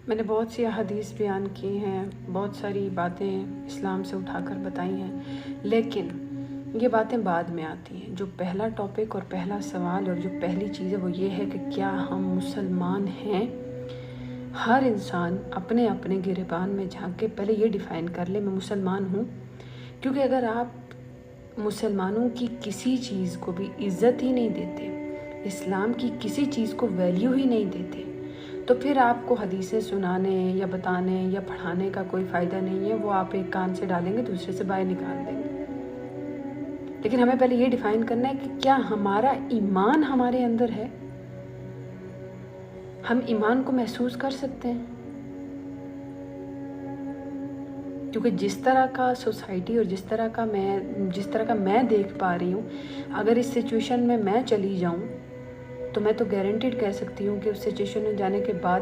میں نے بہت سی احادیث بیان کی ہیں، بہت ساری باتیں اسلام سے اٹھا کر بتائی ہیں، لیکن یہ باتیں بعد میں آتی ہیں۔ جو پہلا ٹاپک اور پہلا سوال اور جو پہلی چیز ہے وہ یہ ہے کہ کیا ہم مسلمان ہیں؟ ہر انسان اپنے اپنے گریبان میں جھانک کے پہلے یہ ڈیفائن کر لے میں مسلمان ہوں، کیونکہ اگر آپ مسلمانوں کی کسی چیز کو بھی عزت ہی نہیں دیتے، اسلام کی کسی چیز کو ویلیو ہی نہیں دیتے، تو پھر آپ کو حدیثیں سنانے یا بتانے یا پڑھانے کا کوئی فائدہ نہیں ہے۔ وہ آپ ایک کان سے ڈالیں گے دوسرے سے باہر نکال دیں گے۔ لیکن ہمیں پہلے یہ ڈیفائن کرنا ہے کہ کیا ہمارا ایمان ہمارے اندر ہے؟ ہم ایمان کو محسوس کر سکتے ہیں؟ کیونکہ جس طرح کا سوسائٹی اور جس طرح کا میں دیکھ پا رہی ہوں، اگر اس سچویشن میں چلی جاؤں تو میں تو گارنٹیڈ کہہ سکتی ہوں کہ اس سچویشن میں جانے کے بعد